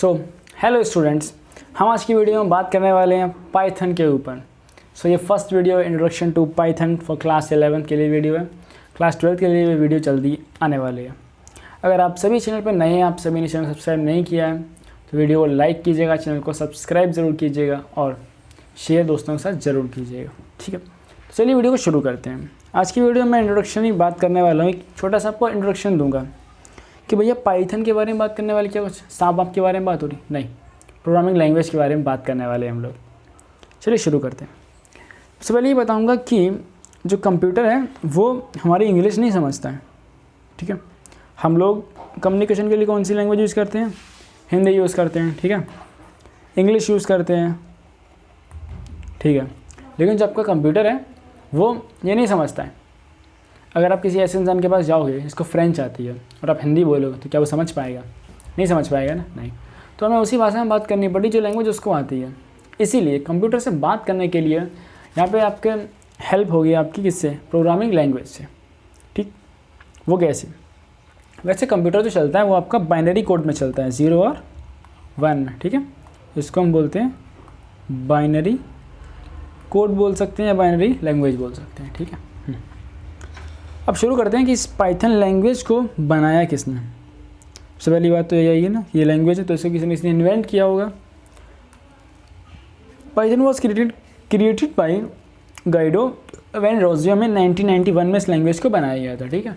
So hello students, हम आज की वीडियो में बात करने वाले हैं पाइथन के ऊपर। सो ये first video introduction to Python for class 11 के लिए वीडियो है। क्लास 12 के लिए भी वीडियो जल्दी आने वाली है। अगर आप सभी चैनल पर नए हैं, आप सभी ने चैनल सब्सक्राइब नहीं किया है तो वीडियो को लाइक कीजिएगा, चैनल को सब्सक्राइब ज़रूर कीजिएगा और शेयर दोस्तों के साथ ज़रूर कीजिएगा। ठीक है, तो चलिए वीडियो को शुरू करते हैं। आज की वीडियो में मैं इंट्रोडक्शन की बात करने वाला हूँ। एक छोटा सा आपको इंट्रोडक्शन दूंगा कि भैया पाइथन के बारे में बात करने वाले, क्या कुछ सांप आप के बारे में बात हो रही नहीं, प्रोग्रामिंग लैंग्वेज के बारे में बात करने वाले हैं हम लोग। चलिए शुरू करते हैं। सबसे पहले ये बताऊंगा कि जो कंप्यूटर है वो हमारी इंग्लिश नहीं समझता है। ठीक है, हम लोग कम्युनिकेशन के लिए कौन सी लैंग्वेज यूज़ करते हैं? हिंदी यूज़ करते हैं। ठीक है, इंग्लिश यूज़ करते हैं। ठीक है, लेकिन जो आपका कंप्यूटर है वो ये नहीं समझता है। अगर आप किसी ऐसे इंसान के पास जाओगे जिसको फ्रेंच आती है और आप हिंदी बोलोगे तो क्या वो समझ पाएगा? नहीं समझ पाएगा ना, नहीं। तो हमें उसी भाषा में बात करनी पड़ी जो लैंग्वेज उसको आती है। इसीलिए कंप्यूटर से बात करने के लिए यहाँ पे आपके हेल्प होगी आपकी किससे? प्रोग्रामिंग लैंग्वेज से। ठीक, वो कैसे? वैसे कंप्यूटर जो चलता है वो आपका बाइनरी कोड में चलता है, 0 और 1 में। ठीक है, इसको हम बोलते हैं बाइनरी कोड बोल सकते हैं या बाइनरी लैंग्वेज बोल सकते हैं। ठीक है, अब शुरू करते हैं कि इस पाइथन लैंग्वेज को बनाया किसने। सबसे पहली बात तो यही है ना, ये लैंग्वेज है तो इसे किसी ने इन्वेंट किया होगा। Python was created by Guido van Rossum में 1991 में इस लैंग्वेज को बनाया गया था। ठीक है,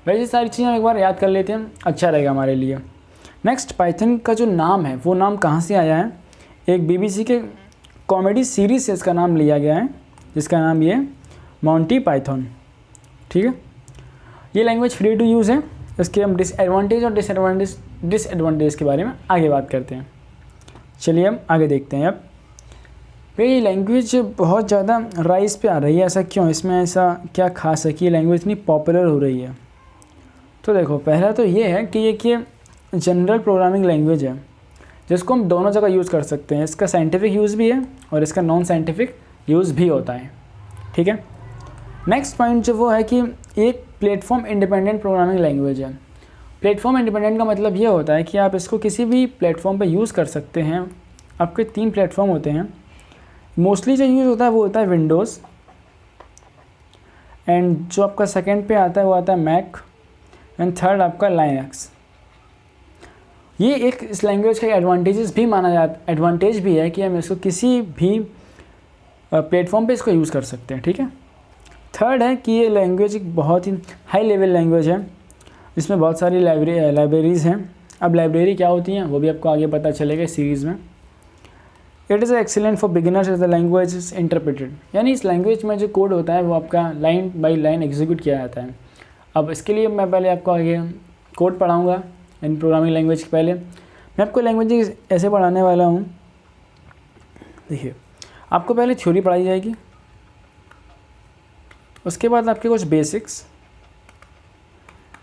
वैसे सारी चीज़ें हम एक बार याद कर लेते हैं, अच्छा रहेगा हमारे लिए। नेक्स्ट, पाइथन का जो नाम है वो नाम कहाँ से आया है? एक BBC के कॉमेडी सीरीज से इसका नाम लिया गया है, जिसका नाम ये मोंटी पाइथन। ठीक है, ये लैंग्वेज फ्री टू यूज़ है। इसके हम डिसएडवांटेज और डिसएडवांटेज के बारे में आगे बात करते हैं। चलिए हम आगे देखते हैं। अब ये लैंग्वेज बहुत ज़्यादा राइज पे आ रही है, ऐसा क्यों? इसमें ऐसा क्या खास है कि ये लैंग्वेज इतनी पॉपुलर हो रही है? तो देखो, पहला तो ये है कि ये जनरल प्रोग्रामिंग लैंग्वेज है जिसको हम दोनों जगह यूज़ कर सकते हैं। इसका साइंटिफिक यूज़ भी है और इसका नॉन साइंटिफिक यूज़ भी होता है। ठीक है, नेक्स्ट पॉइंट जो वो है कि एक प्लेटफॉर्म इंडिपेंडेंट प्रोग्रामिंग लैंग्वेज है। प्लेटफॉर्म इंडिपेंडेंट का मतलब ये होता है कि आप इसको किसी भी प्लेटफॉर्म पे यूज़ कर सकते हैं। आपके 3 प्लेटफॉर्म होते हैं। मोस्टली जो यूज़ होता है वो होता है विंडोज़, एंड जो आपका सेकंड पे आता है वो आता है मैक, एंड थर्ड आपका लाइनक्स। ये एक इस लैंग्वेज का एडवांटेज भी माना जाता, एडवांटेज भी है कि हम इसको किसी भी प्लेटफॉर्म पे इसको यूज़ कर सकते हैं। ठीक है, थर्ड है कि ये लैंग्वेज एक बहुत ही हाई लेवल लैंग्वेज है, इसमें बहुत सारी लाइब्रेरीज़ हैं। अब लाइब्रेरी क्या होती हैं वो भी आपको आगे पता चलेगा इस सीरीज़ में। It is excellent for beginners as the language is interpreted, यानी इस लैंग्वेज में जो कोड होता है वो आपका लाइन बाई लाइन एग्जीक्यूट किया जाता है। अब इसके लिए मैं पहले आपको आगे कोड पढ़ाऊँगा इन प्रोग्रामिंग लैंग्वेज के पहले। मैं आपको लैंग्वेज ऐसे पढ़ाने वाला हूँ। देखिए, आपको पहले थ्योरी पढ़ाई जाएगी, उसके बाद आपके कुछ बेसिक्स,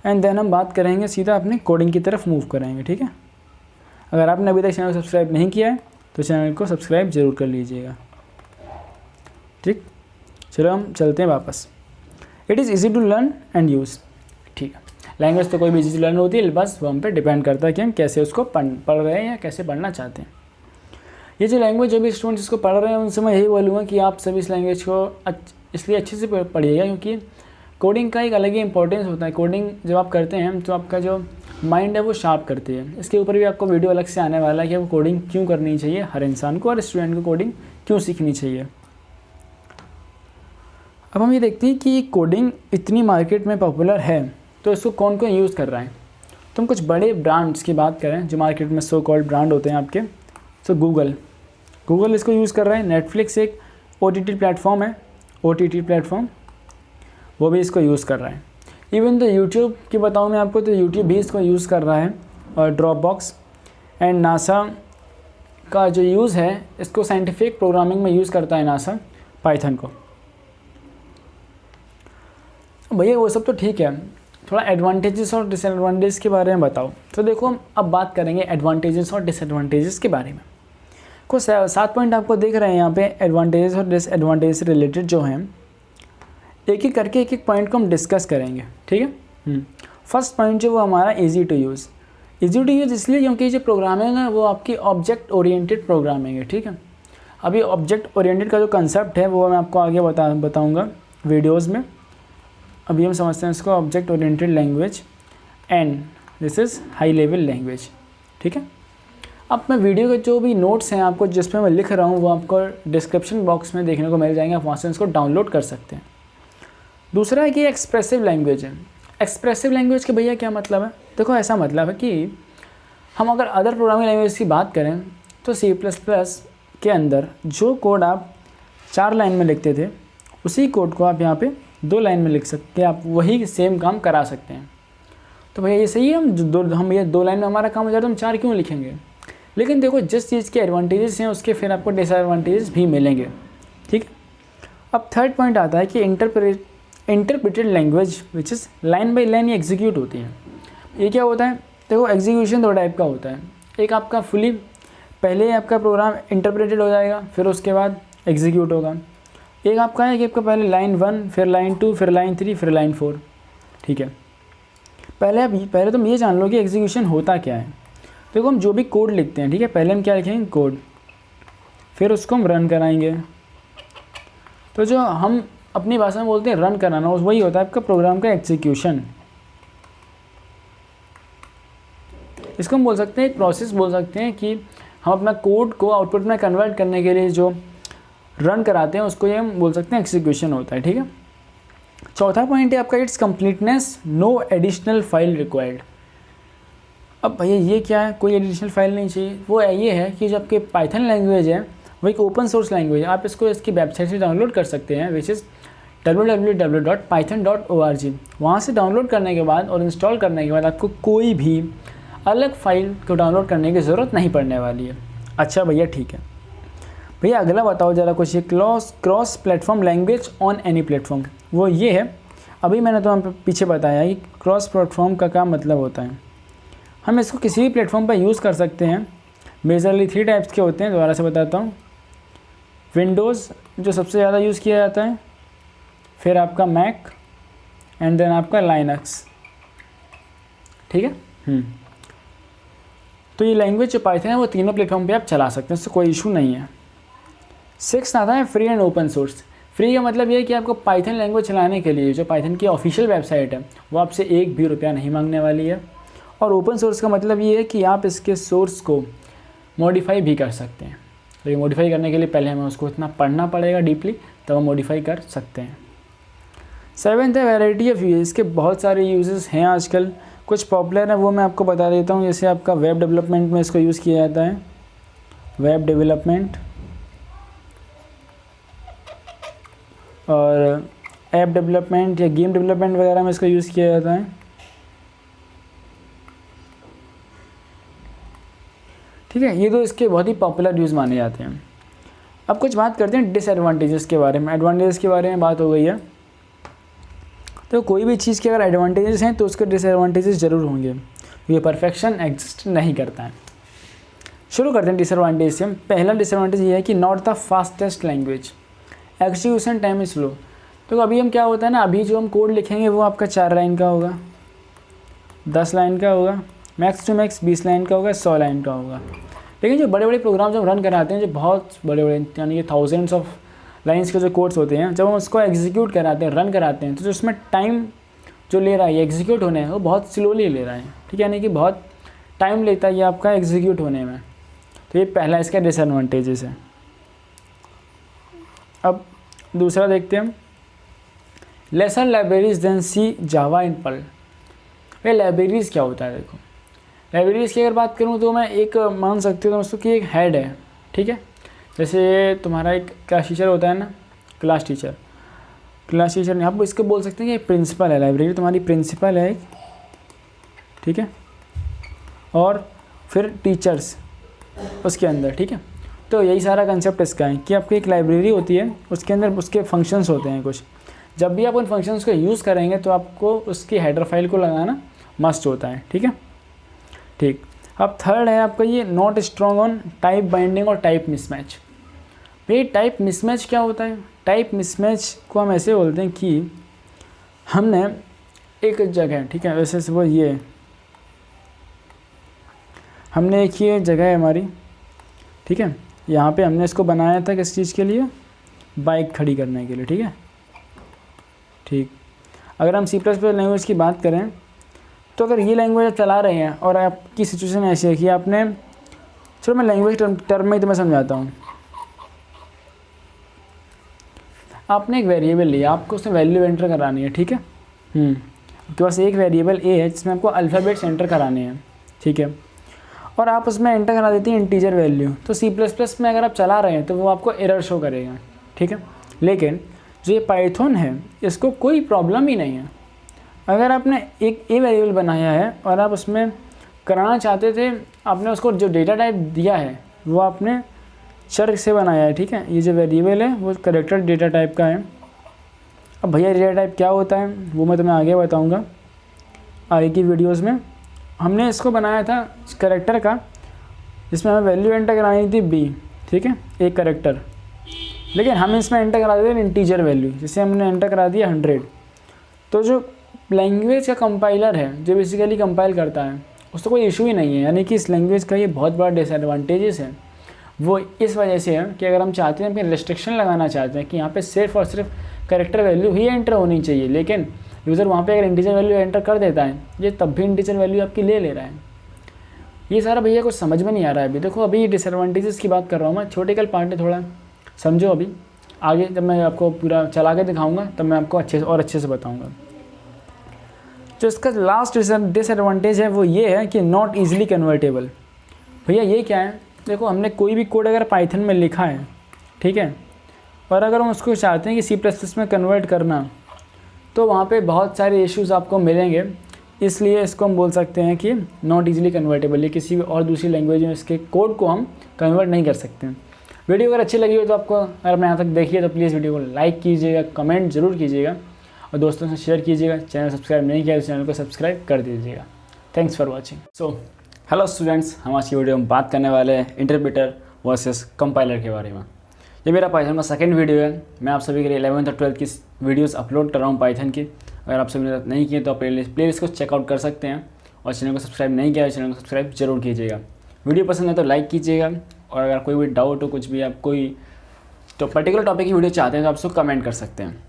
एंड देन हम बात करेंगे सीधा अपने कोडिंग की तरफ मूव करेंगे। ठीक है, अगर आपने अभी तक चैनल को सब्सक्राइब नहीं किया है तो चैनल को सब्सक्राइब ज़रूर कर लीजिएगा। ठीक, चलो हम चलते हैं वापस। It is easy to learn and use. ठीक है, लैंग्वेज तो कोई भी ईजी टू लर्न होती है, बस वो हम पे डिपेंड करता है कि हम कैसे उसको पढ़ रहे हैं या कैसे पढ़ना चाहते हैं। ये जो लैंग्वेज जो भी स्टूडेंट्स इसको पढ़ रहे हैं उनसे मैं यही बोलूँगा कि आप सभी इस लैंग्वेज को इसलिए अच्छे से पढ़िएगा क्योंकि कोडिंग का एक अलग ही इंपॉर्टेंस होता है। कोडिंग जब आप करते हैं तो आपका जो माइंड है वो शार्प करती है। इसके ऊपर भी आपको वीडियो अलग से आने वाला है कि आपको कोडिंग क्यों करनी चाहिए हर इंसान को, और स्टूडेंट को कोडिंग क्यों सीखनी चाहिए। अब हम ये देखते हैं कि कोडिंग इतनी मार्केट में पॉपुलर है तो इसको कौन कौन यूज़ कर रहा है। तो हम कुछ बड़े ब्रांड्स की बात करें जो मार्केट में सो कॉल्ड ब्रांड होते हैं आपके, तो गूगल इसको यूज़ कर रहा है। नेटफ्लिक्स एक OTT प्लेटफॉर्म है, OTT प्लेटफॉर्म, वो भी इसको यूज़ कर रहा है। इवन तो यूट्यूब की बताऊँ मैं आपको तो यूट्यूब भी इसको यूज़ कर रहा है, और ड्रॉपबॉक्स एंड नासा का जो यूज़ है इसको साइंटिफिक प्रोग्रामिंग में यूज़ करता है नासा पाइथन को। भैया वो सब तो ठीक है, थोड़ा एडवांटेजेस और डिसएडवांटेज के बारे में बताओ। तो देखो, हम अब बात करेंगे एडवांटेजेस और डिसएडवांटेजेस के बारे में। कुछ 7 पॉइंट आपको देख रहे हैं यहाँ पे, एडवांटेजेस और डिसएडवांटेज से रिलेटेड जो हैं। एक एक करके एक एक पॉइंट को हम डिस्कस करेंगे। ठीक है, फर्स्ट पॉइंट जो वो हमारा easy to use. Easy to use इसलिए क्योंकि जो प्रोग्रामिंग है वो आपकी ऑब्जेक्ट ओरिएंटेड प्रोग्रामिंग है, ठीक है। अभी ऑब्जेक्ट ओरिएंटेड का जो कंसेप्ट है वो मैं आपको आगे बताऊंगा वीडियोस में। अभी हम समझते हैं इसको object oriented language and this is high level language, ठीक है। अब मैं वीडियो के जो भी नोट्स हैं आपको जिसमें मैं लिख रहा हूँ वो आपको डिस्क्रिप्शन बॉक्स में देखने को मिल जाएंगे, आप वहाँ से इसको डाउनलोड कर सकते हैं। दूसरा है कि एक्सप्रेसिव लैंग्वेज है। एक्सप्रेसिव लैंग्वेज के भैया क्या मतलब है? देखो ऐसा मतलब है कि हम अगर अदर प्रोग्रामिंग लैंग्वेज की बात करें तो C++ के अंदर जो कोड आप 4 लाइन में लिखते थे उसी कोड को आप यहाँ पे 2 लाइन में लिख सकते हैं, आप वही सेम काम करा सकते हैं। तो भैया ये सही है, हम ये 2 लाइन में हमारा काम हो जाए तो हम 4 क्यों लिखेंगे? लेकिन देखो जिस चीज़ के एडवांटेजेस हैं उसके फिर आपको डिसएडवांटेजेस भी मिलेंगे, ठीक है। अब थर्ड पॉइंट आता है कि interpreted language which is line by line ये एग्जीक्यूट होती है। ये क्या होता है? देखो एग्जीक्यूशन 2 टाइप का होता है। एक आपका फुली पहले आपका प्रोग्राम इंटरप्रेटेड हो जाएगा फिर उसके बाद एग्जीक्यूट होगा। एक आपका है कि आपका पहले लाइन 1 फिर लाइन 2 फिर लाइन 3 फिर लाइन 4, ठीक है। पहले तुम ये जान लो कि एग्जीक्यूशन होता क्या है। देखो हम जो भी कोड लिखते हैं, ठीक है, पहले हम क्या लिखेंगे? कोड, फिर उसको हम रन कराएंगे। तो जो हम अपनी भाषा में बोलते हैं रन कराना, वही होता है आपका प्रोग्राम का एग्जीक्यूशन। इसको हम बोल सकते हैं एक प्रोसेस बोल सकते हैं कि हम अपना कोड को आउटपुट में कन्वर्ट करने के लिए जो रन कराते हैं उसको ये हम बोल सकते हैं एग्जीक्यूशन होता है, ठीक है। चौथा पॉइंट है आपका its completeness, no additional file required. अब भैया ये क्या है? कोई एडिशनल फाइल नहीं चाहिए। वो ये है कि जो आपके पाइथन लैंग्वेज है वो एक ओपन सोर्स लैंग्वेज है। आप इसको इसकी वेबसाइट से डाउनलोड कर सकते हैं विच इज़ www.python.org। वहाँ से डाउनलोड करने के बाद और इंस्टॉल करने के बाद आपको कोई भी अलग फाइल को डाउनलोड करने की ज़रूरत नहीं पड़ने वाली है। अच्छा भैया ठीक है। भैया अगला बताओ ज़रा कुछ, ये cross platform language on any platform. वो ये है, अभी मैंने तो हम पीछे बताया कि क्रॉस प्लेटफॉर्म का क्या मतलब होता है। हम इसको किसी भी प्लेटफॉर्म पर यूज़ कर सकते हैं। मेजरली 3 टाइप्स के होते हैं, दोबारा से बताता हूँ। विंडोज़ जो सबसे ज़्यादा यूज़ किया जाता है, फिर आपका मैक एंड देन आपका लाइनक्स, ठीक है। तो ये लैंग्वेज जो पाइथन है वो तीनों प्लेटफॉर्म पे आप चला सकते हैं, इससे कोई इशू नहीं है। 6 आता है free and open source. Free का मतलब ये है कि आपको पाइथन लैंग्वेज चलाने के लिए जो पाइथन की ऑफिशियल वेबसाइट है वो आपसे 1 भी रुपया नहीं मांगने वाली है। और ओपन सोर्स का मतलब ये है कि आप इसके सोर्स को मॉडिफाई भी कर सकते हैं। तो ये मॉडिफाई करने के लिए पहले हमें उसको इतना पढ़ना पड़ेगा डीपली, तब हम मॉडिफाई कर सकते हैं। 7th है वैरायटी ऑफ यूज। इसके बहुत सारे यूजेस हैं आजकल, कुछ पॉपुलर है वो मैं आपको बता देता हूँ। जैसे आपका वेब डेवलपमेंट में इसको यूज़ किया जाता है, वेब डेवलपमेंट, और ऐप डेवलपमेंट या गेम डेवलपमेंट वगैरह में इसको यूज़ किया जाता है, ठीक है। ये तो इसके बहुत ही पॉपुलर यूज़ माने जाते हैं। अब कुछ बात करते हैं डिसएडवांटेजेस के बारे में। एडवांटेजेस के बारे में बात हो गई है, तो कोई भी चीज़ के अगर एडवांटेजेस हैं तो उसके डिसएडवांटेजेस ज़रूर होंगे। ये परफेक्शन एग्जिस्ट नहीं करता है। शुरू करते हैं डिसएडवांटेज से। पहला डिसएडवांटेज ये है कि not the fastest language, execution time is slow. तो अभी हम क्या होता है ना, अभी जो हम कोड लिखेंगे वो आपका 4 लाइन का होगा, 10 लाइन का होगा, मैक्स टू मैक्स 20 लाइन का होगा, 100 लाइन का होगा। लेकिन जो बड़े बड़े प्रोग्राम जब रन कराते हैं, जो बहुत बड़े बड़े यानी कि थाउजेंड्स ऑफ लाइन्स के जो कोड्स होते हैं, जब हम उसको एग्जीक्यूट कराते हैं, रन कराते हैं, तो जो उसमें टाइम जो ले रहा है एग्जीक्यूट होने में वो बहुत स्लोली ले रहा है, ठीक है, यानी कि बहुत टाइम लेता है ये आपका एग्जीक्यूट होने में। तो ये पहला इसका डिसएडवांटेजेस है। अब दूसरा देखते हैं हम, लेसर लाइब्रेरीज देन सी जावा इन पर्ल। ये लाइब्रेरीज़ क्या होता है? देखो लाइब्रेरीज़ की अगर बात करूँ तो मैं एक मान सकते हो दोस्तों कि एक हेड है, ठीक है। जैसे तुम्हारा एक क्लास टीचर होता है ना, क्लास टीचर नहीं, आप इसको बोल सकते हैं कि प्रिंसिपल है। लाइब्रेरी तुम्हारी प्रिंसिपल है एक, ठीक है, और फिर टीचर्स उसके अंदर, ठीक है। तो यही सारा कंसेप्ट इसका है कि आपकी एक लाइब्रेरी होती है, उसके अंदर उसके फंक्शंस होते हैं कुछ। जब भी आप उन फंक्शंस को यूज़ करेंगे तो आपको उसकी हेडर फाइल को लगाना मस्ट होता है, ठीक है, ठीक। अब थर्ड है आपका ये not strong on type binding और टाइप मिसमैच। भाई टाइप मिसमैच क्या होता है? टाइप मिसमैच को हम ऐसे बोलते हैं कि हमने एक जगह, ठीक है, वैसे वो ये हमने एक ये जगह है हमारी, ठीक है, यहाँ पे हमने इसको बनाया था किस चीज़ के लिए, बाइक खड़ी करने के लिए, ठीक है। ठीक, अगर हम C++ लैंग्वेज की बात करें तो अगर ये लैंग्वेज आप चला रहे हैं और आपकी सिचुएशन ऐसी है कि आपने, चलो मैं लैंग्वेज टर्म में ही तुम्हें समझाता हूँ। आपने एक वेरिएबल लिया, आपको उसमें वैल्यू एंटर करानी है, ठीक है। आपके पास एक वेरिएबल a है जिसमें आपको अल्फ़ाबेट्स एंटर कराने हैं, ठीक है, और आप उसमें एंटर करा देती हैं इंटीजर वैल्यू। तो C++ में अगर आप चला रहे हैं तो वो आपको एरर शो करेगा, ठीक है। लेकिन जो ये पाइथन है इसको कोई प्रॉब्लम ही नहीं है। अगर आपने एक a वेरिएबल बनाया है और आप उसमें कराना चाहते थे, आपने उसको जो डेटा टाइप दिया है वो आपने चर से बनाया है, ठीक है। ये जो वेरिएबल है वो कैरेक्टर डेटा टाइप का है। अब भैया डेटा टाइप क्या होता है वो मैं तुम्हें आगे बताऊंगा आगे की वीडियोस में। हमने इसको बनाया था कैरेक्टर का, जिसमें हमें वैल्यू एंटर करानी थी b, ठीक है, एक कैरेक्टर, लेकिन हम इसमें एंटर करा देते हैं इंटीजर वैल्यू, जिसे हमने एंटर करा दिया 100। तो जो लैंग्वेज का कंपाइलर है जो बेसिकली कंपाइल करता है उसको कोई इशू ही नहीं है। यानी कि इस लैंग्वेज का ये बहुत बड़ा डिसएडवांटेजेस है, वो इस वजह से है कि अगर हम चाहते हैं, अपनी रिस्ट्रिक्शन लगाना चाहते हैं कि यहाँ पे सिर्फ और सिर्फ कैरेक्टर वैल्यू ही एंटर होनी चाहिए, लेकिन यूज़र वहाँ पे अगर इंटीजर वैल्यू एंटर कर देता है, ये तब भी इंटीजर वैल्यू आपकी ले रहा है। ये सारा भैया कुछ समझ में नहीं आ रहा है अभी। देखो अभी डिसएडवांटेजेस की बात कर रहा हूँ मैं, छोटे पार्ट है, थोड़ा समझो। अभी आगे जब मैं आपको पूरा चला के दिखाऊँगा तब मैं आपको अच्छे से बताऊँगा। जो इसका लास्ट डिसएडवांटेज है वो ये है कि नॉट ईजिली कन्वर्टेबल। भैया ये क्या है, देखो हमने कोई भी कोड अगर पाइथन में लिखा है, ठीक है, और अगर हम उसको चाहते हैं कि C++ में कन्वर्ट करना, तो वहाँ पे बहुत सारे इश्यूज़ आपको मिलेंगे। इसलिए इसको हम बोल सकते हैं कि नॉट ईजिली कन्वर्टेबल, ये किसी भी और दूसरी लैंग्वेज में इसके कोड को हम कन्वर्ट नहीं कर सकते हैं। वीडियो अगर अच्छी लगी हो तो आपको, अगर मैं यहाँ तक देखिए तो प्लीज़ वीडियो को लाइक कीजिएगा, कमेंट ज़रूर कीजिएगा और दोस्तों से शेयर कीजिएगा। चैनल सब्सक्राइब नहीं किया तो चैनल को सब्सक्राइब कर दीजिएगा। Thanks for watching. So hello students, हम आज की वीडियो में बात करने वाले हैं इंटरप्रेटर वर्सेस कंपाइलर के बारे में। ये मेरा पाइथन का सेकंड वीडियो है। मैं आप सभी के लिए 11th और 12th की वीडियोस अपलोड कर रहा हूँ पाइथन की। अगर आप सभी ने नहीं किए तो आप प्लेलिस्ट को चेकआउट कर सकते हैं और चैनल को सब्सक्राइब नहीं किया तो चैनल को सब्सक्राइब जरूर कीजिएगा। वीडियो पसंद है तो लाइक कीजिएगा और अगर कोई भी डाउट हो, कुछ भी आप कोई तो पर्टिकुलर टॉपिक की वीडियो चाहते हैं तो आप उसको कमेंट कर सकते हैं।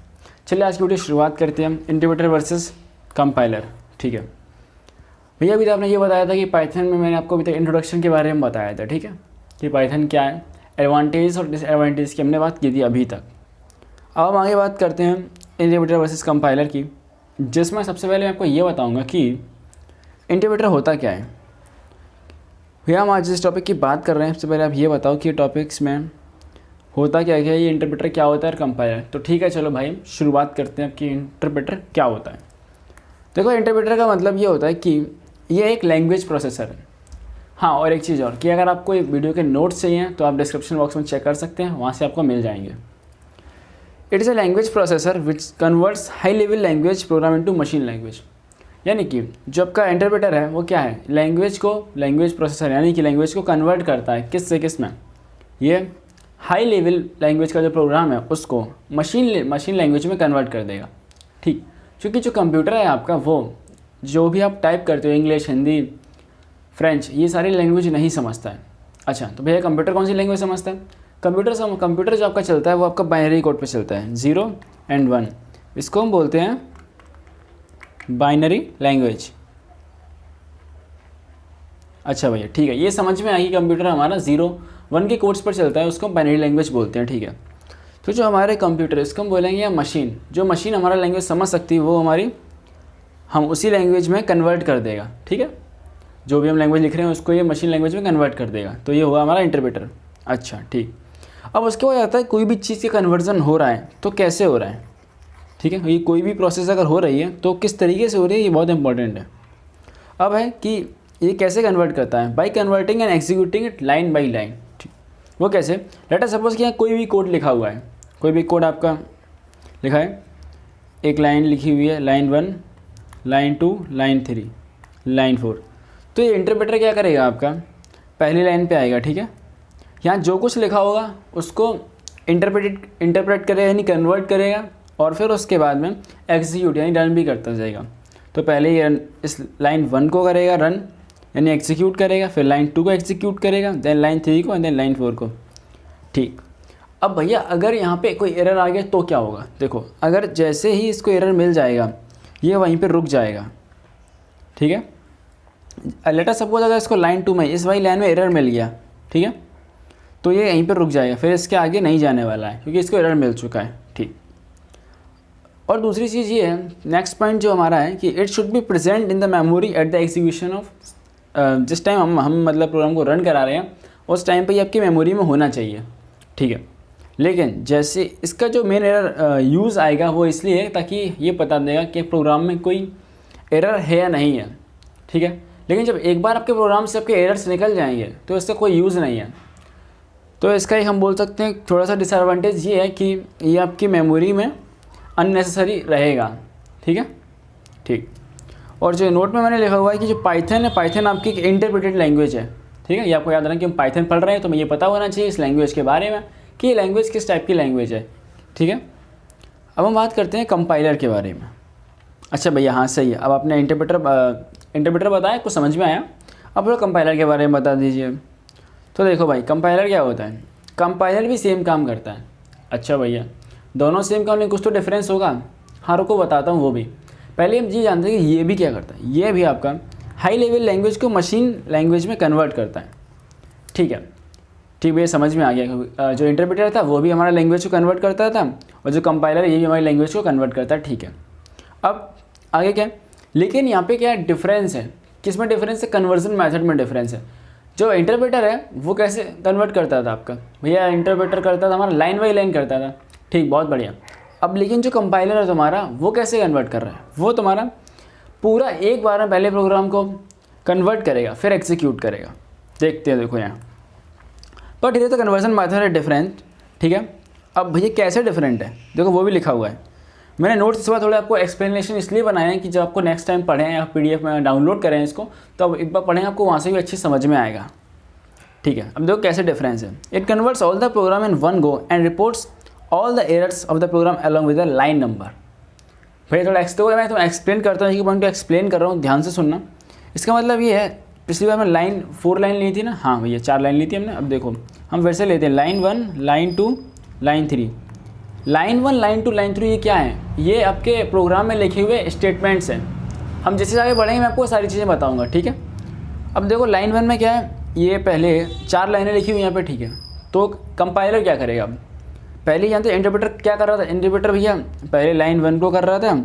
चलिए आज की वीडियो शुरुआत करते हैं, इंटरप्रेटर वर्सेस कंपाइलर, ठीक है। भैया अभी तो आपने ये बताया था कि पाइथन में मैंने आपको अभी तक इंट्रोडक्शन के बारे में बताया था, ठीक है, कि पाइथन क्या है, एडवांटेज और डिसएडवांटेज की हमने बात की थी अभी तक। अब हम आगे बात करते हैं इंटरप्रेटर वर्सेस कंपाइलर की, जिसमें सबसे पहले मैं आपको ये बताऊंगा कि इंटरप्रेटर होता क्या है। भैया हम आज जिस टॉपिक की बात कर रहे हैं, सबसे पहले आप ये बताओ कि टॉपिक्स में होता क्या है, ये इंटरप्रेटर क्या होता है और कंपाइलर। तो ठीक है, चलो भाई शुरुआत करते हैं कि इंटरप्रेटर क्या होता है। देखो इंटरप्रेटर का मतलब ये होता है कि ये एक लैंग्वेज प्रोसेसर है। हाँ, और एक चीज़ और कि अगर आपको एक वीडियो के नोट्स चाहिए तो आप डिस्क्रिप्शन बॉक्स में चेक कर सकते हैं, वहाँ से आपको मिल जाएंगे। It is a language processor which converts high level language program into machine language. यानी कि जो आपका इंटरप्रेटर है वो क्या है, लैंग्वेज प्रोसेसर यानी कि लैंग्वेज को कन्वर्ट करता है किस में, ये हाई लेवल लैंग्वेज का जो प्रोग्राम है उसको मशीन लैंग्वेज में कन्वर्ट कर देगा, ठीक। क्योंकि जो कंप्यूटर है आपका, वो जो भी आप टाइप करते हो, इंग्लिश, हिंदी, फ्रेंच, ये सारी लैंग्वेज नहीं समझता है। अच्छा, तो भैया कंप्यूटर कौन सी लैंग्वेज समझता है? कंप्यूटर जो आपका चलता है वो आपका बाइनरी कोड पे चलता है, 0 और 1। इसको हम बोलते हैं बाइनरी लैंग्वेज। अच्छा भैया ठीक है, ये समझ में आई कि कंप्यूटर हमारा 0 1 के कोड्स पर चलता है, उसको बाइनरी लैंग्वेज बोलते हैं, ठीक है। तो जो हमारे कंप्यूटर, इसको हम बोलेंगे या मशीन, जो मशीन हमारा लैंग्वेज समझ सकती है वो हम उसी लैंग्वेज में कन्वर्ट कर देगा, ठीक है। जो भी हम लैंग्वेज लिख रहे हैं उसको ये मशीन लैंग्वेज में कन्वर्ट कर देगा, तो ये हुआ हमारा इंटरप्रेटर। अच्छा ठीक, अब उसके बाद आता है कोई भी चीज़ के कन्वर्जन हो रहा है तो कैसे हो रहा है, ठीक है। ये कोई भी प्रोसेस अगर हो रही है तो किस तरीके से हो रही है, ये बहुत इंपॉर्टेंट है। अब है कि ये कैसे कन्वर्ट करता है, by converting and executing it line by line, ठीक। वो कैसे, लेट अस सपोज कि यहाँ कोई भी कोड लिखा हुआ है, कोई भी कोड आपका लिखा है, एक लाइन लिखी हुई है, लाइन 1, लाइन 2, लाइन 3, लाइन 4। तो ये इंटरप्रेटर क्या करेगा, आपका पहली लाइन पे आएगा, ठीक है। यहाँ जो कुछ लिखा होगा उसको इंटरप्रेट करेगा यानी कन्वर्ट करेगा, और फिर उसके बाद में एग्जीक्यूट यानी रन भी करता जाएगा। तो पहले ये इस लाइन 1 को करेगा रन, यानी एग्जीक्यूट करेगा, फिर लाइन 2 को एग्जीक्यूट करेगा, देन लाइन 3 को एंड देन लाइन 4 को। ठीक, अब भैया अगर यहाँ पे कोई एरर आ गया तो क्या होगा? देखो, अगर जैसे ही इसको एरर मिल जाएगा ये वहीं पे रुक जाएगा। ठीक है, लेट अस सपोज अगर इसको लाइन 2 में इस वाली लाइन में एरर मिल गया, ठीक है, तो ये यहीं पर रुक जाएगा, फिर इसके आगे नहीं जाने वाला है क्योंकि इसको एरर मिल चुका है। ठीक, और दूसरी चीज़ ये है, नेक्स्ट पॉइंट जो हमारा है कि it should be present in the memory at the execution of, जिस टाइम हम मतलब प्रोग्राम को रन करा रहे हैं उस टाइम पे ये आपकी मेमोरी में होना चाहिए। ठीक है, लेकिन जैसे इसका जो मेन एरर यूज़ आएगा वो इसलिए ताकि ये बता देगा कि प्रोग्राम में कोई एरर है या नहीं है। ठीक है, लेकिन जब एक बार आपके प्रोग्राम से आपके एरर्स निकल जाएंगे तो इसका कोई यूज़ नहीं है। तो इसका ही हम बोल सकते हैं थोड़ा सा डिसएडवांटेज ये है कि ये आपकी मेमोरी में अननेसेसरी रहेगा। ठीक है, ठीक, और जो नोट में मैंने लिखा हुआ है कि जो पाइथन है, पाइथन आपकी एक इंटरप्रेटेड लैंग्वेज है। ठीक है, ये आपको याद रखना कि हम पाइथन पढ़ रहे हैं तो हमें ये पता होना चाहिए इस लैंग्वेज के बारे में कि ये लैंग्वेज किस टाइप की लैंग्वेज है। ठीक है, अब हम बात करते हैं कंपाइलर के बारे में। अच्छा भैया, हाँ सही है, अब आपने इंटरप्रेटर बताया, कुछ समझ में आया, अब थोड़ा कंपाइलर के बारे में बता दीजिए। तो देखो भाई, कंपाइलर क्या होता है? कंपाइलर भी सेम काम करता है। अच्छा भैया, दोनों सेम काम, लेकिन कुछ तो डिफरेंस होगा। हाँ रुको बताता हूँ वो भी। पहले हम ये जानते हैं कि ये भी क्या करता है। ये भी आपका हाई लेवल लैंग्वेज को मशीन लैंग्वेज में कन्वर्ट करता है। ठीक है, ठीक भैया, समझ में आ गया। जो इंटरप्रेटर था वो भी हमारा लैंग्वेज को कन्वर्ट करता था और जो कंपाइलर ये भी हमारी लैंग्वेज को कन्वर्ट करता है। ठीक है, अब आगे क्या, लेकिन यहाँ पे क्या डिफरेंस है? किस में डिफरेंस है? कन्वर्जन मेथड में डिफरेंस है। जो इंटरप्रेटर है वो कैसे कन्वर्ट करता था आपका? भैया इंटरप्रेटर करता था हमारा लाइन बाई लाइन करता था। ठीक, बहुत बढ़िया। अब लेकिन जो कंपाइलर है तुम्हारा वो कैसे कन्वर्ट कर रहा है? वो तुम्हारा पूरा एक बार में पहले प्रोग्राम को कन्वर्ट करेगा फिर एग्जीक्यूट करेगा। देखते हैं, देखो यहाँ बट ये तो कन्वर्जन मेथड है डिफरेंट। ठीक है, अब भैया कैसे डिफरेंट है देखो वो भी लिखा हुआ है। मैंने नोट्स इस बार थोड़ा आपको एक्सप्लेनेशन इसलिए बनाया है कि जब आपको नेक्स्ट टाइम पढ़ें या PDF में डाउनलोड करें इसको तो अब एक बार पढ़ें आपको वहाँ से भी अच्छी समझ में आएगा। ठीक है, अब देखो कैसे डिफरेंस है। It converts all the program in one go and reports all the errors of the program along with the line number. भैया थोड़ा मैं तो एक्सप्लेन करता हूँ, पॉइंट को एक्सप्लेन कर रहा हूँ, ध्यान से सुनना। इसका मतलब ये है, पिछली बार मैं 4 लाइन ली थी ना, हाँ भैया 4 लाइन ली थी हमने। अब देखो हम फिर से लेते हैं line 1, line 2, line 3। Line 1, line 2, line 3 ये क्या है? ये आपके प्रोग्राम में लिखे हुए स्टेटमेंट्स हैं। हम जैसे आगे बढ़ेंगे मैं आपको सारी चीज़ें बताऊँगा। ठीक है, अब देखो लाइन 1 में क्या है, ये पहले 4 लाइनें लिखी हुई यहाँ पे। ठीक है, तो कंपाइलर क्या करेगा? अब पहले जानते हैं इंटरप्रेटर क्या कर रहा था। इंटरप्रेटर भैया पहले लाइन 1 को कर रहा था,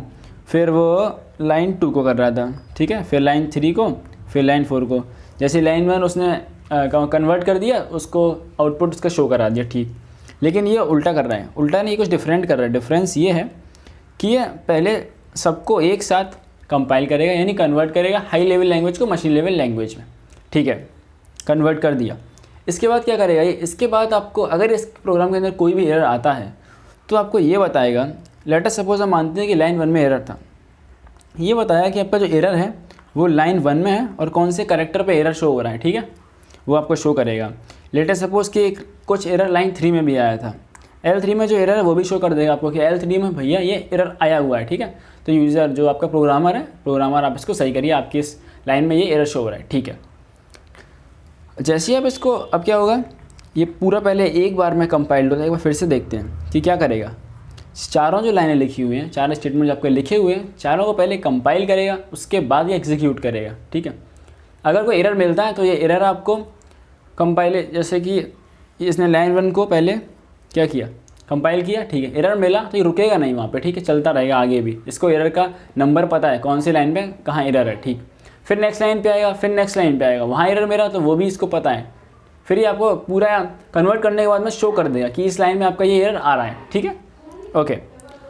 फिर वो लाइन 2 को कर रहा था। ठीक है, फिर लाइन 3 को, फिर लाइन 4 को। जैसे लाइन 1 उसने कन्वर्ट कर दिया, उसको आउटपुट उसका शो करा दिया। ठीक, लेकिन ये उल्टा कर रहा है। उल्टा नहीं, कुछ डिफरेंट कर रहा है। डिफरेंस ये है कि ये पहले सबको एक साथ कंपाइल करेगा, यानी कन्वर्ट करेगा हाई लेवल लैंग्वेज को मशीन लेवल लैंग्वेज में। ठीक है, कन्वर्ट कर दिया। इसके बाद क्या करेगा ये? इसके बाद आपको अगर इस प्रोग्राम के अंदर कोई भी एरर आता है तो आपको ये बताएगा। लेट अस सपोज हम मानते हैं कि लाइन 1 में एरर था, ये बताया कि आपका जो एरर है वो लाइन 1 में है और कौन से कैरेक्टर पे एरर शो हो रहा है। ठीक है, वो आपको शो करेगा। लेट अस सपोज कि कुछ एरर लाइन 3 में भी आया था, L3 में जो एरर है वो भी शो कर देगा आपको कि L3 में भैया ये एरर आया हुआ है। ठीक है, तो यूज़र जो आपका प्रोग्रामर आप इसको सही करिए, आपकी इस लाइन में ये एरर शो हो रहा है। ठीक है, जैसे ही आप इसको, अब क्या होगा, ये पूरा पहले एक बार में कंपाइल्ड होता है। एक बार फिर से देखते हैं कि क्या करेगा। चारों जो लाइनें लिखी हुई हैं, 4 स्टेटमेंट जो आपके लिखे हुए हैं, चारों को पहले कंपाइल करेगा, उसके बाद ये एग्जीक्यूट करेगा। ठीक है, अगर कोई एरर मिलता है तो ये एरर आपको कंपाइल, जैसे कि इसने लाइन 1 को पहले क्या किया, कंपाइल किया। ठीक है, एरर मिला तो ये रुकेगा नहीं वहाँ पे। ठीक है, चलता रहेगा आगे भी। इसको एरर का नंबर पता है, कौन सी लाइन पे कहाँ एरर है। ठीक, फिर नेक्स्ट लाइन पे आएगा, फिर नेक्स्ट लाइन पे आएगा, वहाँ एरर मेरा तो वो भी इसको पता है। फिर ये आपको पूरा कन्वर्ट करने के बाद में शो कर देगा कि इस लाइन में आपका ये एरर आ रहा है। ठीक है, ओके।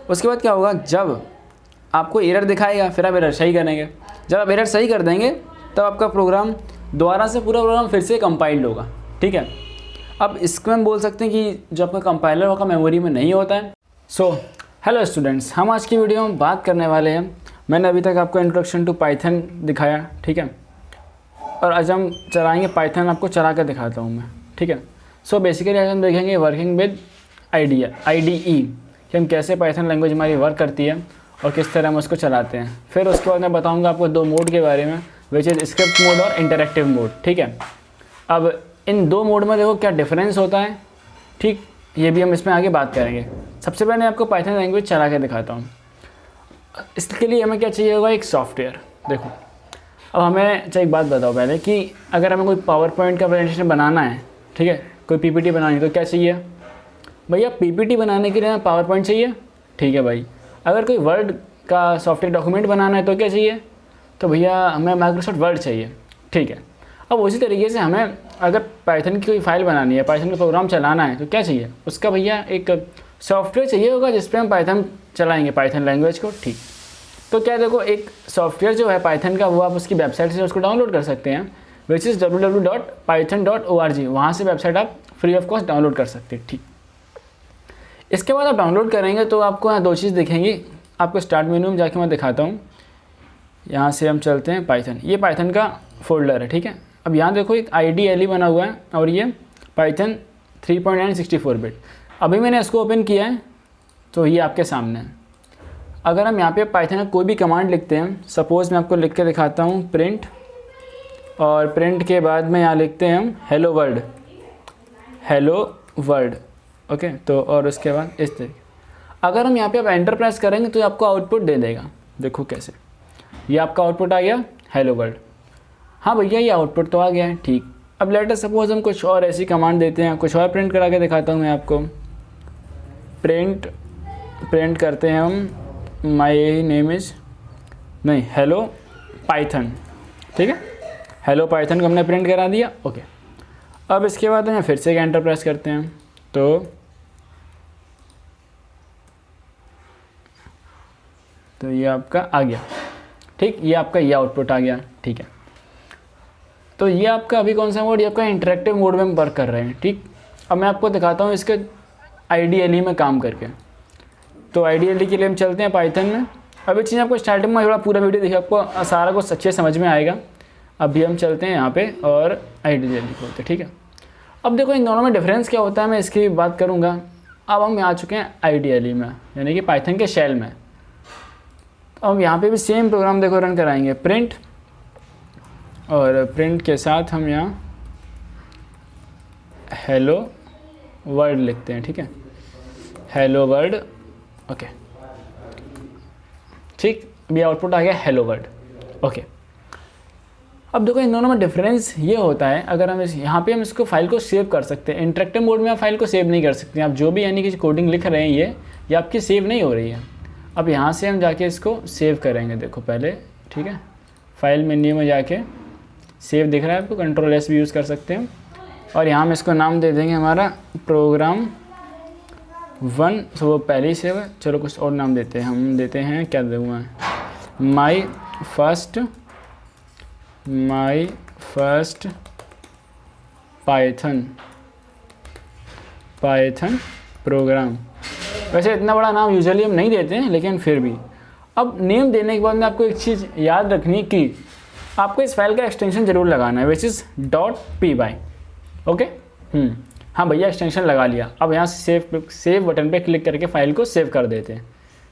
उसके बाद क्या होगा, जब आपको एरर दिखाएगा फिर आप एरर सही करेंगे। जब आप एरर सही कर देंगे तब आपका प्रोग्राम दोबारा से, पूरा प्रोग्राम फिर से कंपाइल्ड होगा। ठीक है, अब इसको हम बोल सकते हैं कि जो आपका कंपाइलर होगा मेमोरी में नहीं होता है। सो हेलो स्टूडेंट्स, हम आज की वीडियो में बात करने वाले हैं, मैंने अभी तक आपको इंट्रोडक्शन टू पाइथन दिखाया। ठीक है, और आज हम चलाएंगे पाइथन, आपको चला कर दिखाता हूँ मैं। ठीक है, सो बेसिकली आज हम देखेंगे वर्किंग विद IDE कि हम कैसे पाइथन लैंग्वेज हमारी वर्क करती है और किस तरह हम उसको चलाते हैं। फिर उसके बाद मैं बताऊँगा आपको 2 मोड के बारे में, विच इज़ स्क्रिप्ट मोड और इंटरेक्टिव मोड। ठीक है, अब इन दो मोड में देखो क्या डिफरेंस होता है। ठीक, ये भी हम इसमें आगे बात करेंगे। सबसे पहले आपको पाइथन लैंग्वेज चला के दिखाता हूँ। इसके लिए हमें क्या चाहिए होगा, एक सॉफ्टवेयर। देखो अब हमें अच्छा एक बात बताओ पहले कि अगर हमें कोई पावर पॉइंट का प्रेजेंटेशन बनाना है, ठीक है, कोई पीपीटी बनानी है तो क्या चाहिए भैया, पीपीटी बनाने के लिए हमें पावर पॉइंट चाहिए। ठीक है भाई, अगर कोई वर्ड का सॉफ्टवेयर डॉक्यूमेंट बनाना है तो क्या चाहिए, तो भैया हमें माइक्रोसॉफ्ट वर्ड चाहिए। ठीक है, अब उसी तरीके से हमें अगर पाइथन की कोई फाइल बनानी है, पाइथन का प्रोग्राम चलाना है तो क्या चाहिए, उसका भैया एक सॉफ्टवेयर चाहिए होगा जिस पर हम पाइथन चलाएंगे, पाइथन लैंग्वेज को। ठीक, तो क्या देखो एक सॉफ्टवेयर जो है पाइथन का, वो आप उसकी वेबसाइट से उसको डाउनलोड कर सकते हैं, विच इज़ www.python.org। वहाँ से वेबसाइट आप फ्री ऑफ कॉस्ट डाउनलोड कर सकते हैं। ठीक, इसके बाद आप डाउनलोड करेंगे तो आपको यहाँ दो चीज़ दिखेंगी। आपको स्टार्ट मेन्यू में जाके मैं दिखाता हूँ। यहाँ से हम चलते हैं पाइथन, ये पाइथन का फोल्डर है। ठीक है, अब यहाँ देखो एक IDLE बना हुआ है और ये पाइथन 3.9 64 बिट। अभी मैंने इसको ओपन किया है तो ये आपके सामने है। अगर हम यहाँ पे पाइथन का कोई भी कमांड लिखते हैं, सपोज़ मैं आपको लिख के दिखाता हूँ प्रिंट, और प्रिंट के बाद में यहाँ लिखते हैं हम हेलो वर्ल्ड, ओके। तो और उसके बाद इस तरीके, अगर हम यहाँ पे आप एंटर प्रेस करेंगे तो आपको आउटपुट दे देगा। देखो कैसे, ये आपका आउटपुट आ गया हेलो वर्ल्ड। हाँ भैया ये आउटपुट तो आ गया है। ठीक, अब लेटर सपोज हम कुछ और ऐसी कमांड देते हैं, कुछ और प्रिंट करा के दिखाता हूँ मैं आपको। प्रिंट करते हैं हम माई नेम इज़ नहीं हेलो पाइथन। ठीक है, हेलो पाइथन को हमने प्रिंट करा दिया। ओके, अब इसके बाद हम फिर से एक एंटर प्रेस करते हैं तो ये आपका आ गया। ठीक, ये आपका ये आउटपुट आ गया। ठीक है, तो ये आपका अभी कौन सा मोड, ये आपका इंटरेक्टिव मोड में हम वर्क कर रहे हैं। ठीक, अब मैं आपको दिखाता हूँ इसके IDLE में काम करके। तो IDLE के लिए हम चलते हैं पाइथन में। अभी चीज़ आपको स्टार्टिंग में थोड़ा पूरा वीडियो देखिए, आपको सारा कुछ अच्छे समझ में आएगा। अभी हम चलते हैं यहाँ पे और IDLE खोलते हैं। ठीक है, अब देखो इन दोनों में डिफरेंस क्या होता है, मैं इसकी बात करूँगा। अब हम आ चुके हैं IDLE में, यानी कि पाइथन के शेल में। तो हम यहाँ पे भी सेम प्रोग्राम देखो रन कराएंगे, प्रिंट, और प्रिंट के साथ हम यहाँ हेलो वर्ल्ड लिखते हैं। ठीक है, हेलो वर्ल्ड। ओके, ठीक, अभी आउटपुट आ गया हेलो वर्ल्ड। ओके, अब देखो इन दोनों में डिफरेंस ये होता है, अगर हम यहाँ पे हम इसको फाइल को सेव कर सकते हैं। इंटरेक्टिव मोड में आप फाइल को सेव नहीं कर सकते। आप जो भी यानी कि कोडिंग लिख रहे हैं ये आपकी सेव नहीं हो रही है। अब यहाँ से हम जाके इसको सेव करेंगे। देखो पहले, ठीक है, फाइल मेन्यू में जाके सेव दिख रहा है आपको, Ctrl+S भी यूज़ कर सकते हैं। और यहाँ हम इसको नाम दे देंगे हमारा प्रोग्राम 1। तो वो पहले ही सेव है, चलो कुछ और नाम देते हैं। हम देते हैं, क्या दूँगा, माई फर्स्ट पाइथन प्रोग्राम। वैसे इतना बड़ा नाम यूजुअली हम नहीं देते हैं, लेकिन फिर भी अब नेम देने के बाद में आपको एक चीज़ याद रखनी कि आपको इस फाइल का एक्सटेंशन ज़रूर लगाना है, विच इज़ .py। ओके, हाँ भैया एक्सटेंशन लगा लिया। अब यहाँ से सेव बटन पे क्लिक करके फ़ाइल को सेव कर देते हैं।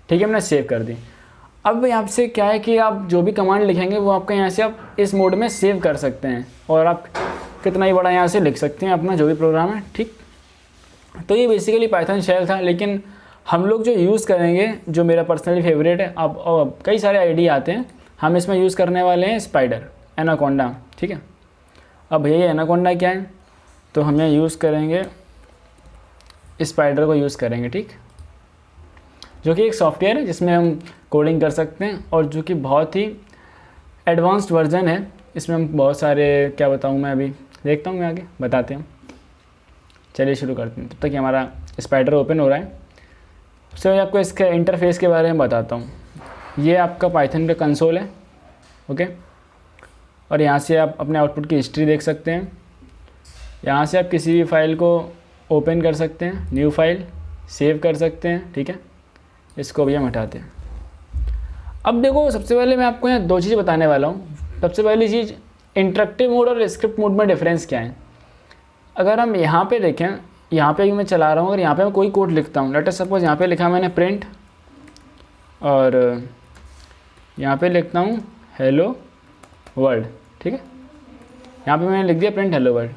ठीक है, मैंने सेव कर दी। अब यहाँ से क्या है कि आप जो भी कमांड लिखेंगे वो आपका यहाँ से आप इस मोड में सेव कर सकते हैं, और आप कितना ही बड़ा यहाँ से लिख सकते हैं अपना जो भी प्रोग्राम है। ठीक, तो ये बेसिकली पाइथन शेल था, लेकिन हम लोग जो यूज़ करेंगे, जो मेरा पर्सनली फेवरेट है, अब कई सारे आईडी आते हैं, हम इसमें यूज़ करने वाले हैं स्पाइडर, एनाकोंडा। ठीक है, अब भैया ये एनाकोंडा क्या है, तो हम यहाँ यूज़ करेंगे स्पाइडर को यूज़ करेंगे। ठीक, जो कि एक सॉफ्टवेयर है जिसमें हम कोडिंग कर सकते हैं, और जो कि बहुत ही एडवांस्ड वर्जन है। इसमें हम बहुत सारे, क्या बताऊँ मैं, अभी देखता हूँ मैं आगे बताते हैं। चलिए शुरू करते हैं, तब तक कि हमारा स्पाइडर ओपन हो रहा है। सबसे मैं आपको इसके इंटरफेस के बारे में बताता हूँ। ये आपका पाइथन का कंसोल है। ओके, और यहाँ से आप अपने आउटपुट की हिस्ट्री देख सकते हैं। यहाँ से आप किसी भी फाइल को ओपन कर सकते हैं, न्यू फाइल सेव कर सकते हैं। ठीक है, इसको भी हम हटाते हैं। अब देखो सबसे पहले मैं आपको यहाँ दो चीज़ बताने वाला हूँ। सबसे पहली चीज़, इंटरेक्टिव मोड और स्क्रिप्ट मोड में डिफरेंस क्या है। अगर हम यहाँ पे देखें, यहाँ पे मैं चला रहा हूँ, अगर यहाँ पे मैं कोई कोड लिखता हूँ, लेट अस सपोज यहाँ पे लिखा मैंने प्रिंट, और यहाँ पे लिखता हूँ हेलो वर्ल्ड, ठीक है। यहाँ पे मैंने लिख दिया प्रिंट हेलो वर्ल्ड।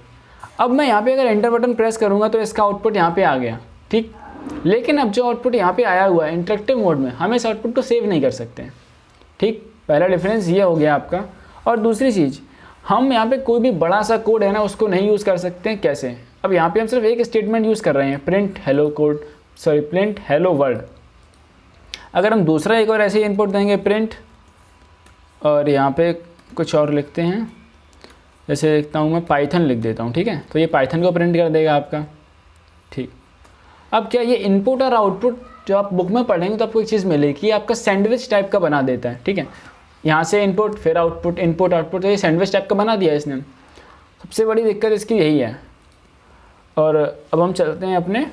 अब मैं यहाँ पे अगर एंटर बटन प्रेस करूँगा तो इसका आउटपुट यहाँ पे आ गया, ठीक। लेकिन अब जो आउटपुट यहाँ पे आया हुआ है इंटरेक्टिव मोड में, हम इस आउटपुट को सेव नहीं कर सकते हैं, ठीक। पहला डिफरेंस ये हो गया आपका। और दूसरी चीज़, हम यहाँ पे कोई भी बड़ा सा कोड है ना उसको नहीं यूज़ कर सकते हैं। कैसे? अब यहाँ पे हम सिर्फ एक स्टेटमेंट यूज़ कर रहे हैं, प्रिंट हेलो वर्ल्ड। अगर हम दूसरा एक और ऐसे इनपुट देंगे प्रिंट, और यहाँ पे कुछ और लिखते हैं, जैसे लिखता हूँ मैं पाइथन लिख देता हूँ, ठीक है। तो ये पाइथन को प्रिंट कर देगा आपका, ठीक। अब क्या ये इनपुट और आउटपुट जो आप बुक में पढ़ेंगे तो आपको एक चीज़ मिलेगी कि आपका सैंडविच टाइप का बना देता है, ठीक है। यहाँ से इनपुट फिर आउटपुट, इनपुट आउटपुट, तो ये सैंडविच टाइप का बना दिया इसने। सबसे बड़ी दिक्कत इसकी यही है। और अब हम चलते हैं अपने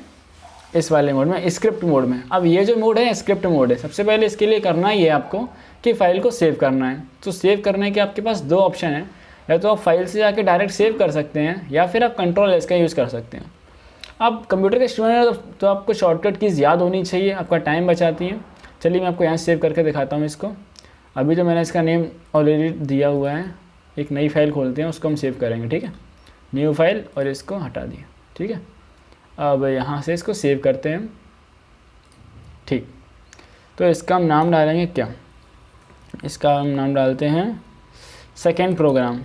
इस वाले मोड में, स्क्रिप्ट मोड में। अब ये जो मोड है स्क्रिप्ट मोड है। सबसे पहले इसके लिए करना ही है आपको कि फ़ाइल को सेव करना है। तो सेव करने के आपके पास दो ऑप्शन हैं, या तो आप फाइल से जाके डायरेक्ट सेव कर सकते हैं, या फिर आप Ctrl+S का यूज़ कर सकते हैं। आप कंप्यूटर के स्टूडेंट हैं तो आपको शॉर्टकट कीज़ याद होनी चाहिए, आपका टाइम बचाती है। चलिए मैं आपको यहाँ सेव करके दिखाता हूँ इसको। अभी तो मैंने इसका नेम ऑलरेडी दिया हुआ है, एक नई फाइल खोलते हैं, उसको हम सेव करेंगे, ठीक है। न्यू फाइल, और इसको हटा दिया, ठीक है। अब यहाँ से इसको सेव करते हैं, ठीक। तो इसका हम नाम डालेंगे क्या? इसका हम नाम डालते हैं सेकेंड प्रोग्राम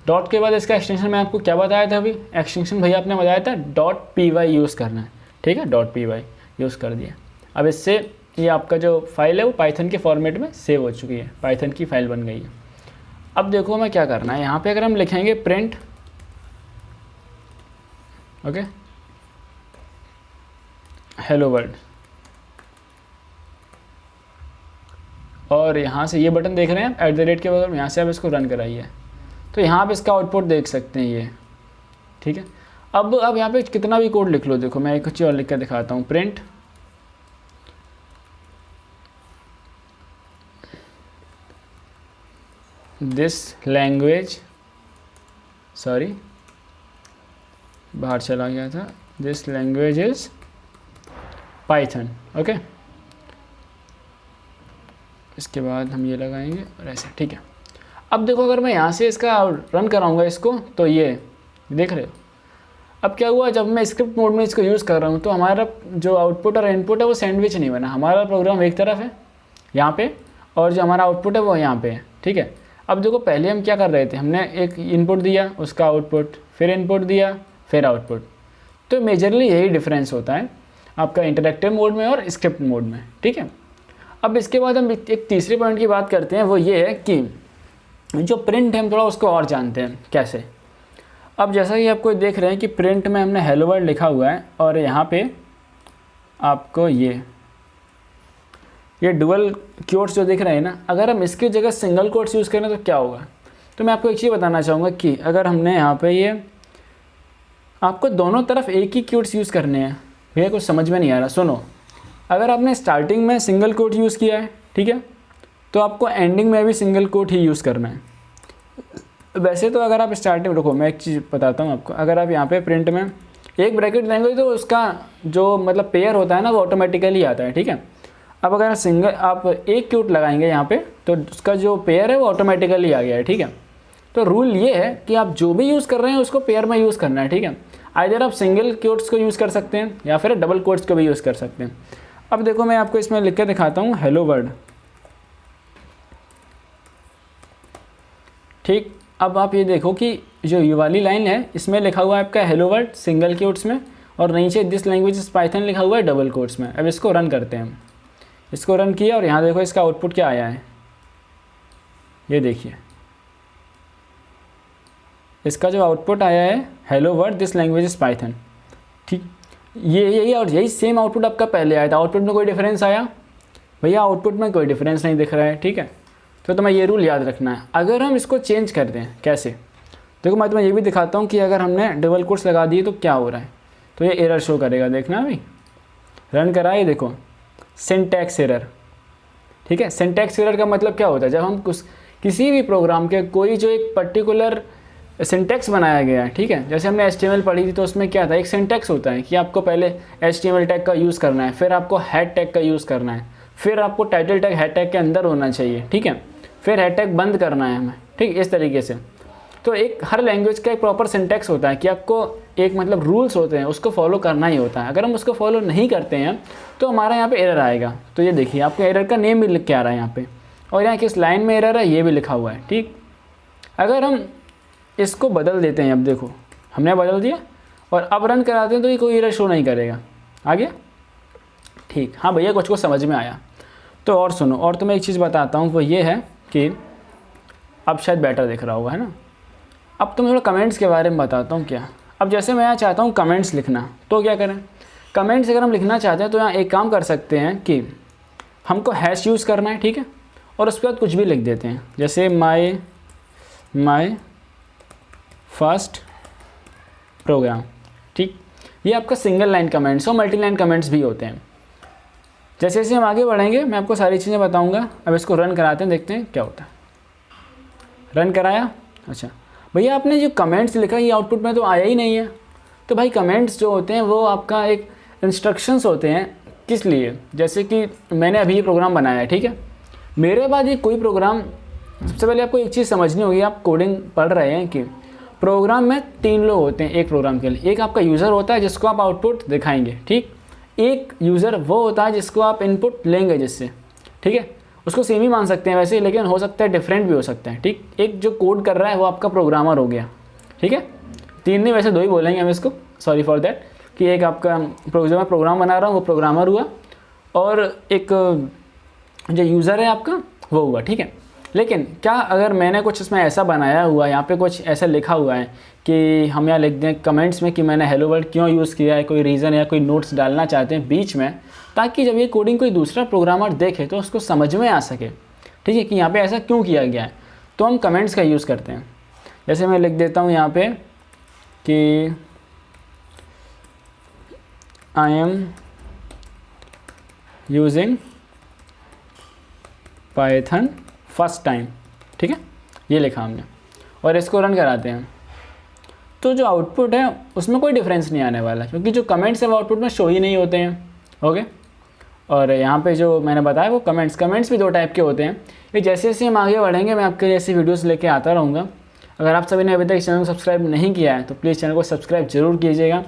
डॉट के बाद इसका एक्सटेंशन मैं आपको क्या बताया था अभी? एक्सटेंशन भैया आपने बताया था .py यूज़ करना है, ठीक है। .py यूज़ कर दिया। अब इससे ये आपका जो फाइल है वो पाइथन के फॉर्मेट में सेव हो चुकी है, पाइथन की फ़ाइल बन गई है। अब देखो हमें क्या करना है। यहाँ पे अगर हम लिखेंगे प्रिंट, ओके, हेलो वर्ल्ड, और यहाँ से ये बटन देख रहे हैं @ के बगल में, यहाँ से आप इसको रन कराइए, तो यहाँ आप इसका आउटपुट देख सकते हैं ये, ठीक है। अब यहाँ पे कितना भी कोड लिख लो, देखो मैं एक कुछ और लिख कर दिखाता हूँ। प्रिंट दिस लैंग्वेज, सॉरी बाहर चला गया था, this language is Python, okay. इसके बाद हम ये लगाएंगे और ऐसे, ठीक है। अब देखो अगर मैं यहाँ से इसका रन कराऊंगा इसको, तो ये देख रहे हो अब क्या हुआ, जब मैं स्क्रिप्ट मोड में इसको यूज़ कर रहा हूँ तो हमारा जो आउटपुट और इनपुट है वो सैंडविच नहीं बना। हमारा प्रोग्राम एक तरफ है यहाँ पे, और जो हमारा आउटपुट है वो यहाँ पे है, ठीक है। अब देखो पहले हम क्या कर रहे थे, हमने एक इनपुट दिया, उसका आउटपुट, फिर इनपुट दिया, फिर आउटपुट। तो मेजरली यही डिफरेंस होता है आपका इंटरैक्टिव मोड में और स्क्रिप्ट मोड में, ठीक है। अब इसके बाद हम एक तीसरे पॉइंट की बात करते हैं, वो ये है कि जो प्रिंट है हम थोड़ा उसको और जानते हैं कैसे। अब जैसा कि आपको देख रहे हैं कि प्रिंट में हमने हेलो वर्ल्ड लिखा हुआ है, और यहाँ पे आपको ये डुअल कोट्स जो दिख रहे हैं ना, अगर हम इसकी जगह सिंगल कोट्स यूज़ करें तो क्या होगा। तो मैं आपको एक चीज़ बताना चाहूँगा कि अगर हमने यहाँ पे ये आपको दोनों तरफ एक ही कोट्स यूज़ करने हैं, भैया कुछ समझ में नहीं आ रहा, सुनो। अगर आपने स्टार्टिंग में सिंगल कोट यूज़ किया है, ठीक है, तो आपको एंडिंग में भी सिंगल कोट ही यूज़ करना है। वैसे तो अगर आप स्टार्टिंग, रुको मैं एक चीज़ बताता हूँ आपको, अगर आप यहाँ पे प्रिंट में एक ब्रैकेट देंगे तो उसका जो मतलब पेयर होता है ना वो ऑटोमेटिकली आता है, ठीक है। अब अगर सिंगल आप एक क्यूट लगाएंगे यहाँ पे तो उसका जो पेयर है वो ऑटोमेटिकली आ गया है, ठीक है। तो रूल ये है कि आप जो भी यूज़ कर रहे हैं उसको पेयर में यूज़ करना है, ठीक है। आइदर आप सिंगल क्यूट्स को यूज़ कर सकते हैं या फिर डबल कोट्स को भी यूज़ कर सकते हैं। अब देखो मैं आपको इसमें लिख के दिखाता हूँ हेलो वर्ल्ड, ठीक। अब आप ये देखो कि जो ये वाली लाइन है इसमें लिखा हुआ है आपका हेलो वर्ल्ड सिंगल कोट्स में, और नीचे दिस लैंग्वेज इज पाइथन लिखा हुआ है डबल कोट्स में। अब इसको रन करते हैं हम, इसको रन किया और यहाँ देखो इसका आउटपुट क्या आया है, ये देखिए इसका जो आउटपुट आया है hello world this language is Python, ठीक। यही और यही सेम आउटपुट आपका पहले आया था। आउटपुट में कोई डिफरेंस आया भैया? आउटपुट में कोई डिफरेंस नहीं दिख रहा है, ठीक है। तो तुम्हें ये रूल याद रखना है। अगर हम इसको चेंज कर दें, कैसे, देखो मैं तुम्हें ये भी दिखाता हूँ कि अगर हमने डबल कोट्स लगा दिए तो क्या हो रहा है। तो ये एरर शो करेगा, देखना अभी रन करा, ये देखो सिंटैक्स एरर, ठीक है। सिंटैक्स एरर का मतलब क्या होता है, जब हम किसी भी प्रोग्राम के कोई जो एक पर्टिकुलर सिंटैक्स बनाया गया है, ठीक है। जैसे हमने HTML पढ़ी थी तो उसमें क्या था, एक सिंटैक्स होता है कि आपको पहले HTML टैग का यूज़ करना है, फिर आपको हेड टैग का यूज़ करना है, फिर आपको टाइटल टैग हेड टैग के अंदर होना चाहिए, ठीक है। फिर हेड टैग बंद करना है हमें, ठीक, इस तरीके से। तो एक हर लैंग्वेज का एक प्रॉपर सिंटैक्स होता है कि आपको एक मतलब रूल्स होते हैं, उसको फॉलो करना ही होता है। अगर हम उसको फॉलो नहीं करते हैं तो हमारा यहाँ पे एरर आएगा। तो ये देखिए आपको एरर का नेम भी लिख के आ रहा है यहाँ पे, और यहाँ किस लाइन में एरर है ये भी लिखा हुआ है, ठीक। अगर हम इसको बदल देते हैं, अब देखो हमने बदल दिया और अब रन कराते हैं तो ये कोई एरर शो नहीं करेगा। आ गया, ठीक। हाँ भैया कुछ समझ में आया। तो और सुनो, और तुम्हें एक चीज़ बताता हूँ, वो ये है कि अब शायद बेटर दिख रहा होगा, है ना। अब तुम्हें थोड़ा कमेंट्स के बारे में बताता हूँ क्या। अब जैसे मैं यहाँ चाहता हूँ कमेंट्स लिखना, तो क्या करें, कमेंट्स अगर हम लिखना चाहते हैं तो यहाँ एक काम कर सकते हैं कि हमको हैश यूज़ करना है, ठीक है, और उसके बाद कुछ भी लिख देते हैं, जैसे माई फर्स्ट प्रोग्राम, ठीक। ये आपका सिंगल लाइन कमेंट्स और मल्टी लाइन कमेंट्स भी होते हैं। जैसे जैसे हम आगे बढ़ेंगे मैं आपको सारी चीज़ें बताऊंगा। अब इसको रन कराते हैं, देखते हैं क्या होता है। रन कराया, अच्छा भैया आपने जो कमेंट्स लिखा ये आउटपुट में तो आया ही नहीं है। तो भाई कमेंट्स जो होते हैं वो आपका एक इंस्ट्रक्शंस होते हैं, किस लिए, जैसे कि मैंने अभी ये प्रोग्राम बनाया है, ठीक है। मेरे बाद ये कोई प्रोग्राम, सबसे पहले आपको एक चीज़ समझनी होगी, आप कोडिंग पढ़ रहे हैं कि प्रोग्राम में 3 लोग होते हैं एक प्रोग्राम के लिए। एक आपका यूज़र होता है जिसको आप आउटपुट दिखाएंगे, ठीक। एक यूज़र वो होता है जिसको आप इनपुट लेंगे जिससे, ठीक है। उसको सेम ही मान सकते हैं वैसे, लेकिन हो सकता है डिफरेंट भी हो सकता है, ठीक। एक जो कोड कर रहा है वो आपका प्रोग्रामर हो गया, ठीक है। 3 नहीं, वैसे 2 ही बोलेंगे हम इसको, सॉरी फॉर दैट, कि एक आपका प्रोग्राम बना रहा हूँ वो प्रोग्रामर हुआ, और एक जो यूज़र है आपका वो हुआ, ठीक है। लेकिन क्या अगर मैंने कुछ इसमें ऐसा बनाया हुआ है, यहाँ पे कुछ ऐसा लिखा हुआ है कि हम यहाँ लिख दें कमेंट्स में कि मैंने हेलो वर्ल्ड क्यों यूज़ किया है, कोई रीज़न या कोई नोट्स डालना चाहते हैं बीच में, ताकि जब ये कोडिंग कोई दूसरा प्रोग्रामर देखे तो उसको समझ में आ सके, ठीक है, कि यहाँ पे ऐसा क्यों किया गया है। तो हम कमेंट्स का यूज़ करते हैं। जैसे मैं लिख देता हूँ यहाँ पे कि I am using Python first time, ठीक है, ये लिखा हमने, और इसको रन कराते हैं। तो जो आउटपुट है उसमें कोई डिफरेंस नहीं आने वाला, क्योंकि जो कमेंट्स है वो आउटपुट में शो ही नहीं होते हैं, ओके। और यहाँ पे जो मैंने बताया वो कमेंट्स भी 2 टाइप के होते हैं। ये जैसे जैसे हम आगे बढ़ेंगे मैं आपके जैसी वीडियोस लेके आता रहूँगा। अगर आप सभी ने अभी तक चैनल को सब्सक्राइब नहीं किया है तो प्लीज़ चैनल को सब्सक्राइब जरूर कीजिएगा।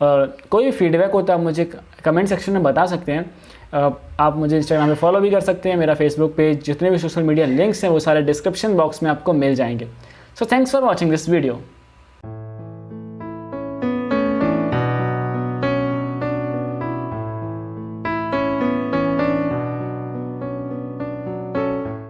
और कोई भी फीडबैक होता है आप मुझे कमेंट सेक्शन में बता सकते हैं। आप मुझे इंस्टाग्राम पे फॉलो भी कर सकते हैं, मेरा फेसबुक पेज, जितने भी सोशल मीडिया लिंक्स हैं वो सारे डिस्क्रिप्शन बॉक्स में आपको मिल जाएंगे। So thanks for watching this video.